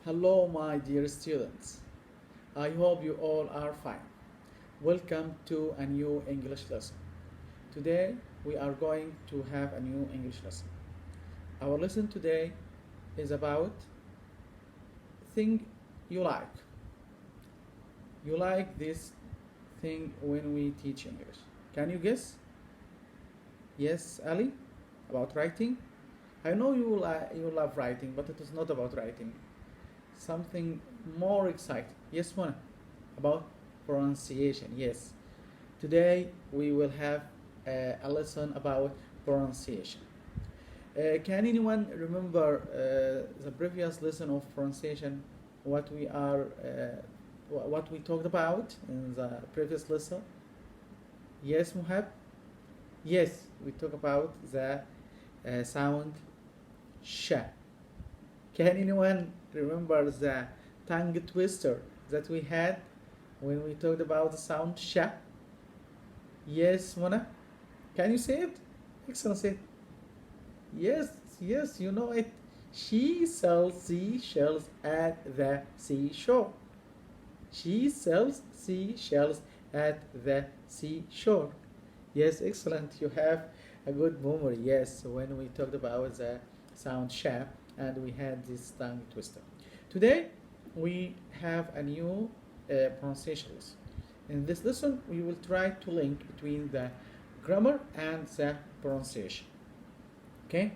Hello, my dear students. I hope you all are fine. Welcome to a new English lesson. Today, we are going to have a new English lesson. Our lesson today is about thing you like. You like this thing when we teach English. Can you guess? Yes, Ali? About writing? I know you love writing, but it is not about writing. Something more exciting. Yes, Mona? About pronunciation. Yes. Today we will have a lesson about pronunciation. Can anyone remember the previous lesson of pronunciation? What we talked about in the previous lesson? Yes, Muhab. Yes, we talked about the sound sh. Can anyone remember the tongue twister that we had when we talked about the sound sh? Yes, Mona? Can you say it? Excellent, say it. Yes, yes, you know it. She sells seashells at the seashore. She sells seashells at the seashore. Yes, excellent. You have a good memory. Yes, when we talked about the sound sh and we had this tongue twister. Today we have a new pronunciation lesson. In this lesson, we will try to link between the grammar and the pronunciation. Okay?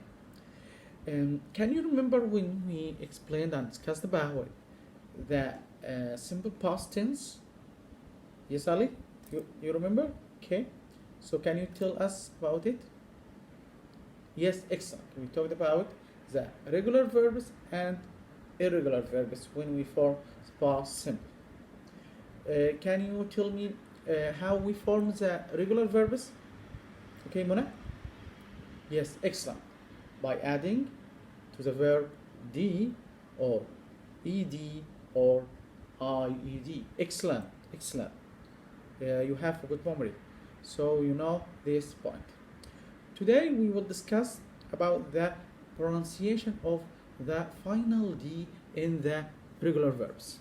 Can you remember when we explained and discussed about the simple past tense? Yes, Ali? You remember? Okay. So can you tell us about it? Yes, excellent. We talked about the regular verbs and irregular verbs when we form past simple. Can you tell me how we form the regular verbs? Okay, Mona? Yes, excellent. By adding to the verb d or ed or ied. Excellent, excellent. You have a good memory, so you know this point. Today we will discuss about the pronunciation of the final d in the regular verbs.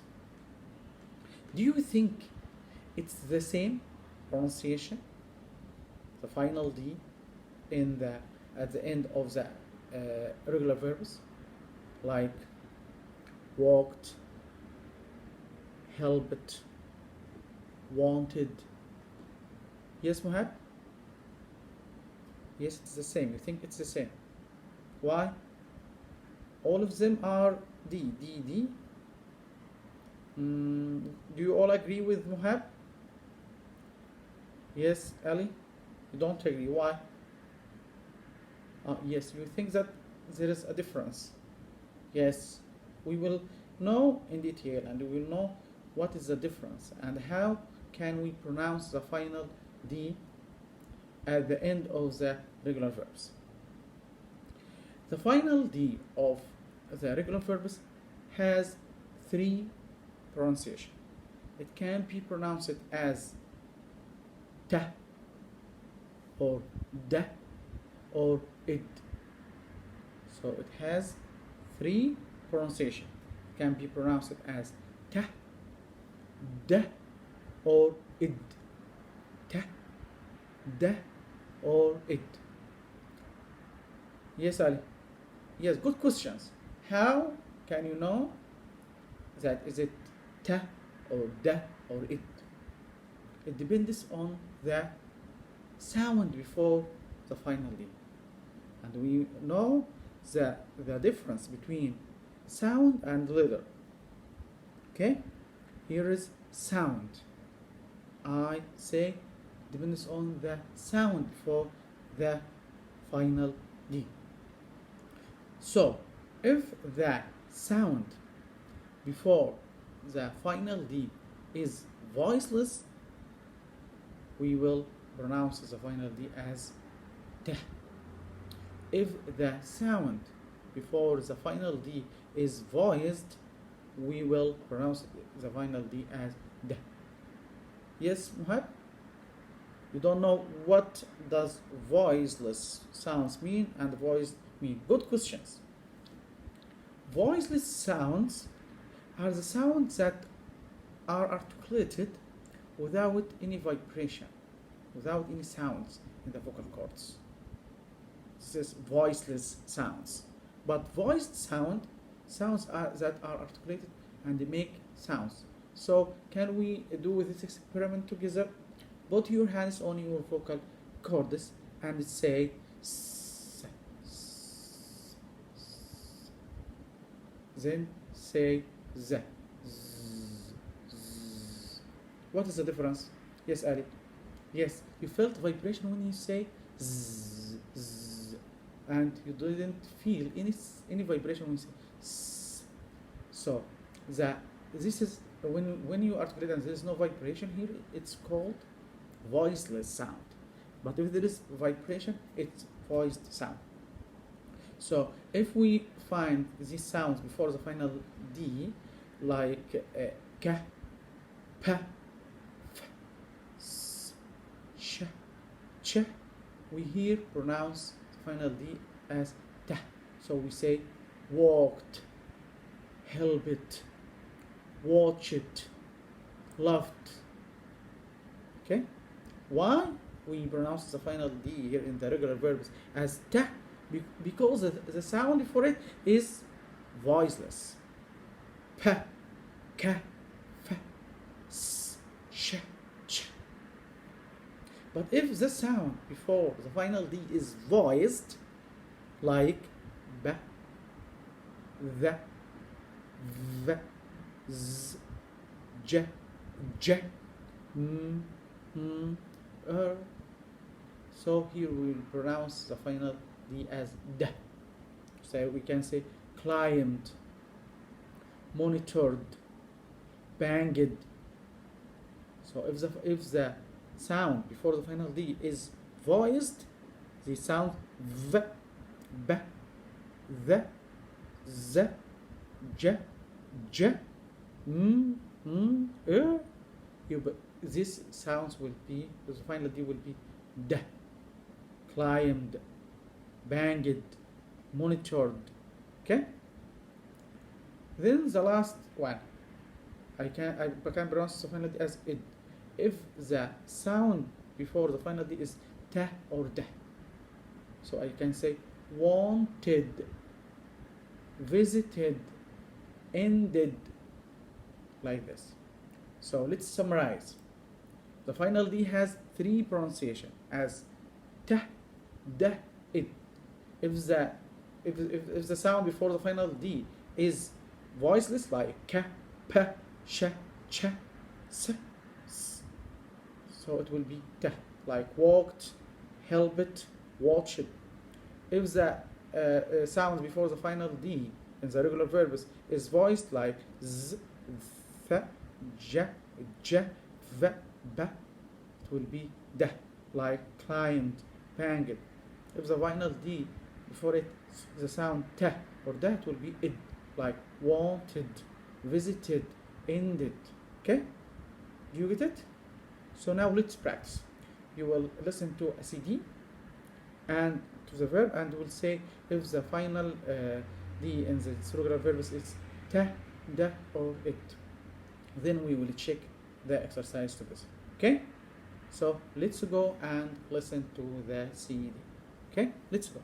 Do you think it's the same pronunciation, the final d in the at the end of the regular verbs, like walked, helped, wanted? Yes, Muhab? Yes, it's the same. You think it's the same. Why? All of them are D, D, D. Do you all agree with Muhab? Yes, Ali? You don't agree. Why? Yes, you think that there is a difference. Yes, we will know in detail and we will know what is the difference and how can we pronounce the final D at the end of the regular verbs. The final D of the regular verbs has three pronunciation. It can be pronounced as ta or da or id. So it has three pronunciation. It can be pronounced as ta, da or id. Ta, da or id. Yes, Ali. Yes, good questions. How can you know that is it ta or da or it? It depends on the sound before the final D. And we know the difference between sound and letter. Okay? Here is sound. I say depends on the sound before the final D. So, if the sound before the final D is voiceless, we will pronounce the final D as t. If the sound before the final D is voiced, we will pronounce the final D as d. Yes, Muhab? You don't know what does voiceless sounds mean and voiced mean. Good questions. Voiceless sounds are the sounds that are articulated without any vibration, without any sounds in the vocal cords. This is voiceless sounds. But voiced sounds that are articulated and they make sounds. So can we do this experiment together? Put your hands on your vocal cords and say s, s, s. Then say z, z, z. What is the difference? Yes, Ali. Yes, you felt vibration when you say z, z, and you didn't feel any vibration when you say s. So this is when you articulate and there is no vibration here, it's called voiceless sound. But if there is vibration, it's voiced sound. So if we find these sounds before the final D, like k, p, f, s, sh, ch, we here pronounce the final D as t. So we say walked, helped, watched, loved. Okay? Why we pronounce the final D here in the regular verbs as t? Because the sound for it is voiceless. P, k, f, s, sh, ch. But if the sound before the final D is voiced, like b, the, v, z, j, j, m, so here we will pronounce the final D as d. So we can say climbed, monitored, banged. So if the sound before the final D is voiced, the sound v, b, the, z, j, j, this sounds will be, the final D will be d. Climbed, banged, monitored. Okay? Then the last one, I can pronounce the final D as id. If the sound before the final D is ta or da, so I can say wanted, visited, ended, like this. So let's summarize. The final D has three pronunciation as ta, da, id. If the sound before the final D is voiceless, like ka, pa, sha, cha, sa, s, so it will be ta, like walked, helped, watched. If the sound before the final D in the regular verbs is voiced, like z, th, ja, ja, v, ba, it will be da, like climbed, banged. If the final D before it, the sound ta or da, it will be id, like wanted, visited, ended. Okay? Do you get it? So now let's practice. You will listen to a CD and to the verb, and we'll say if the final D in the regular verbs is ta, da, or it. Then we will check the exercise together. Okay? So let's go and listen to the CD. Okay? Let's go.